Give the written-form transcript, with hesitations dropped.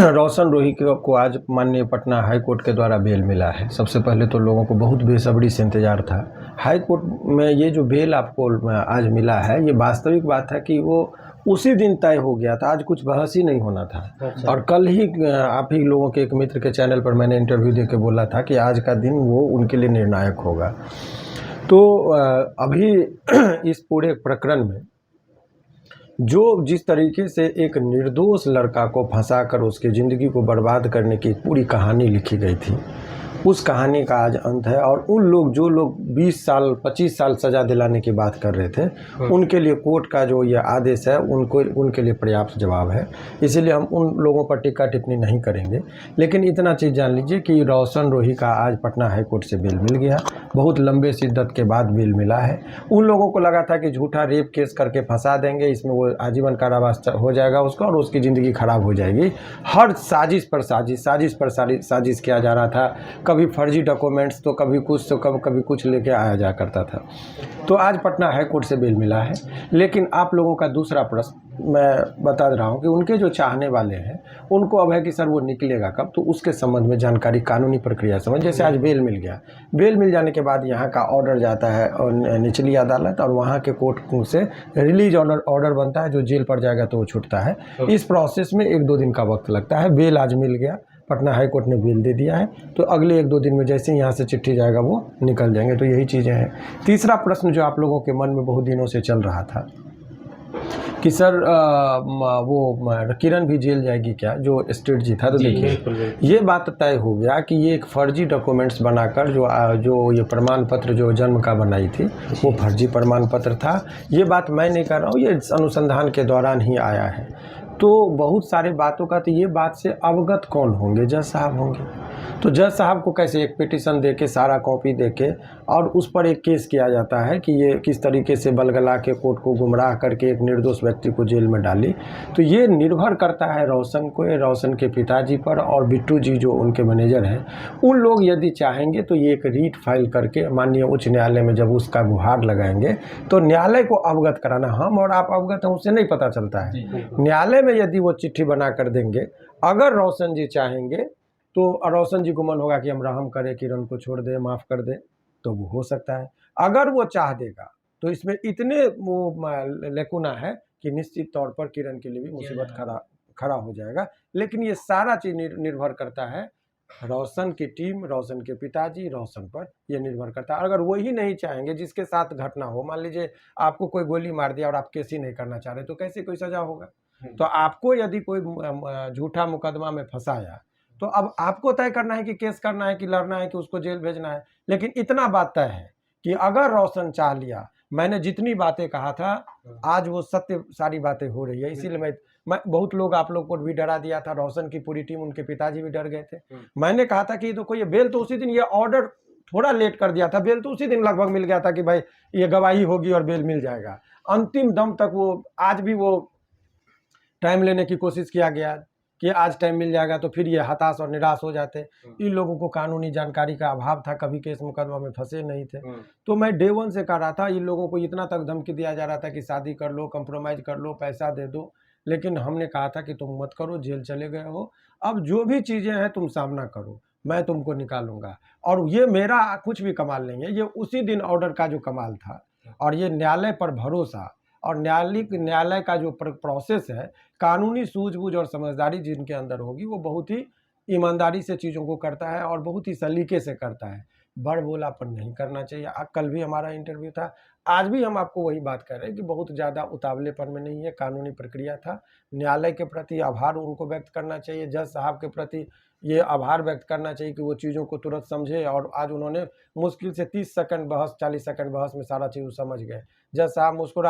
रोशन रोही को आज माननीय पटना हाई कोर्ट के द्वारा बेल मिला है। सबसे पहले तो लोगों को बहुत बेसब्री से इंतज़ार था। हाई कोर्ट में ये जो बेल आपको आज मिला है, ये वास्तविक बात है कि वो उसी दिन तय हो गया था। आज कुछ बहस ही नहीं होना था। अच्छा। और कल ही आप ही लोगों के एक मित्र के चैनल पर मैंने इंटरव्यू दे के बोला था कि आज का दिन वो उनके लिए निर्णायक होगा। तो अभी इस पूरे प्रकरण में जो जिस तरीके से एक निर्दोष लड़का को फंसाकर उसकी ज़िंदगी को बर्बाद करने की पूरी कहानी लिखी गई थी, उस कहानी का आज अंत है। और उन लोग जो लोग 20 साल 25 साल सज़ा दिलाने की बात कर रहे थे, उनके लिए कोर्ट का जो ये आदेश है उनके लिए पर्याप्त जवाब है। इसीलिए हम उन लोगों पर टीका टिप्पणी नहीं करेंगे। लेकिन इतना चीज़ जान लीजिए कि रोशन रोही का आज पटना हाई कोर्ट से बेल मिल गया। बहुत लंबे शिद्दत के बाद बेल मिला है। उन लोगों को लगा था कि झूठा रेप केस करके फंसा देंगे, इसमें वो आजीवन कारावास हो जाएगा उसका और उसकी ज़िंदगी खराब हो जाएगी। हर साजिश पर साजिश किया जा रहा था। कभी फर्जी डॉक्यूमेंट्स तो कभी कुछ तो कभी कुछ लेके आया जा करता था। तो आज पटना हाई कोर्ट से बेल मिला है। लेकिन आप लोगों का दूसरा प्रश्न मैं बता रहा हूँ कि उनके जो चाहने वाले हैं उनको अब है कि सर वो निकलेगा कब, तो उसके संबंध में जानकारी कानूनी प्रक्रिया समझ। जैसे आज बेल मिल गया, बेल मिल जाने के बाद यहाँ का ऑर्डर जाता है और निचली अदालत, और वहाँ के कोर्ट से रिलीज ऑर्डर बनता है। जो जेल पर जाएगा तो वो छूटता है। इस प्रोसेस में 1-2 दिन का वक्त लगता है। बेल आज मिल गया, पटना हाई कोर्ट ने बेल दे दिया है। तो अगले 1-2 दिन में जैसे ही यहाँ से चिट्ठी जाएगा वो निकल जाएंगे। तो यही चीज़ें हैं। तीसरा प्रश्न जो आप लोगों के मन में बहुत दिनों से चल रहा था कि सर वो किरण भी जेल जाएगी क्या, जो स्टेट जी था। तो देखिए, ये बात तय हो गया कि ये एक फर्जी डॉक्यूमेंट्स बनाकर जो ये प्रमाण पत्र जो जन्म का बनाई थी, वो फर्जी प्रमाण पत्र था। ये बात मैं नहीं कर रहा हूँ, ये अनुसंधान के दौरान ही आया है। तो बहुत सारे बातों का तो ये बात से अवगत कौन होंगे? जज साहब होंगे। तो जज साहब को कैसे एक पिटीशन देके सारा कॉपी देके और उस पर एक केस किया जाता है कि ये किस तरीके से बलगला के कोर्ट को गुमराह करके एक निर्दोष व्यक्ति को जेल में डाली। तो ये निर्भर करता है रोशन के पिताजी पर और बिट्टू जी जो उनके मैनेजर हैं, उन लोग यदि चाहेंगे तो ये एक रीट फाइल करके माननीय उच्च न्यायालय में जब उसका गुहार लगाएंगे तो न्यायालय को अवगत कराना। हम और आप अवगत हैं उससे नहीं पता चलता है। न्यायालय में यदि वो चिट्ठी बना कर देंगे, अगर रोशन जी चाहेंगे तो रोशन जी को मन होगा कि हम रहम करें, किरण को छोड़ दे, माफ़ कर दे, तो वो हो सकता है। अगर वो चाह देगा तो इसमें इतने वो लेकुना है कि निश्चित तौर पर किरण के लिए भी मुसीबत खड़ा हो जाएगा। लेकिन ये सारा चीज़ निर्भर करता है रोशन की टीम, रोशन के पिताजी, रोशन पर ये निर्भर करता है। अगर वही नहीं चाहेंगे, जिसके साथ घटना हो, मान लीजिए आपको कोई गोली मार दिया और आप केस ही नहीं करना चाह रहे, तो कैसे कोई सज़ा होगा? तो आपको यदि कोई झूठा मुकदमा में फंसाया तो अब आपको तय करना है कि केस करना है कि लड़ना है कि उसको जेल भेजना है। लेकिन इतना बात तय है कि अगर रोशन चाह लिया, मैंने जितनी बातें कहा था आज वो सत्य सारी बातें हो रही है। इसीलिए मैं बहुत लोग आप लोग को भी डरा दिया था, रोशन की पूरी टीम, उनके पिताजी भी डर गए थे। मैंने कहा था कि देखो ये बेल तो उसी दिन, ये ऑर्डर थोड़ा लेट कर दिया था, बेल तो उसी दिन लगभग मिल गया था कि भाई ये गवाही होगी और बेल मिल जाएगा। अंतिम दम तक वो आज भी वो टाइम लेने की कोशिश किया गया कि आज टाइम मिल जाएगा, तो फिर ये हताश और निराश हो जाते। इन लोगों को कानूनी जानकारी का अभाव था, कभी केस मुकदमा में फंसे नहीं थे। तो मैं डे 1 से कह रहा था, इन लोगों को इतना तक धमकी दिया जा रहा था कि शादी कर लो, कंप्रोमाइज़ कर लो, पैसा दे दो। लेकिन हमने कहा था कि तुम मत करो, जेल चले गए हो, अब जो भी चीज़ें हैं तुम सामना करो, मैं तुमको निकालूंगा। और ये मेरा कुछ भी कमाल नहीं है, ये उसी दिन ऑर्डर का जो कमाल था। और ये न्यायालय पर भरोसा और न्यायालय का जो प्रोसेस है, कानूनी सूझबूझ और समझदारी जिनके अंदर होगी, वो बहुत ही ईमानदारी से चीज़ों को करता है और बहुत ही सलीके से करता है। बड़बोलापन नहीं करना चाहिए। कल भी हमारा इंटरव्यू था, आज भी हम आपको वही बात कर रहे हैं कि बहुत ज़्यादा उतावलेपन में नहीं है, कानूनी प्रक्रिया था। न्यायालय के प्रति आभार उनको व्यक्त करना चाहिए, जज साहब के प्रति ये आभार व्यक्त करना चाहिए कि वो चीज़ों को तुरंत समझे। और आज उन्होंने मुश्किल से 30 सेकंड बहस, 40 सेकंड बहस में सारा चीज़ समझ गए। जज साहब मुस्कुरा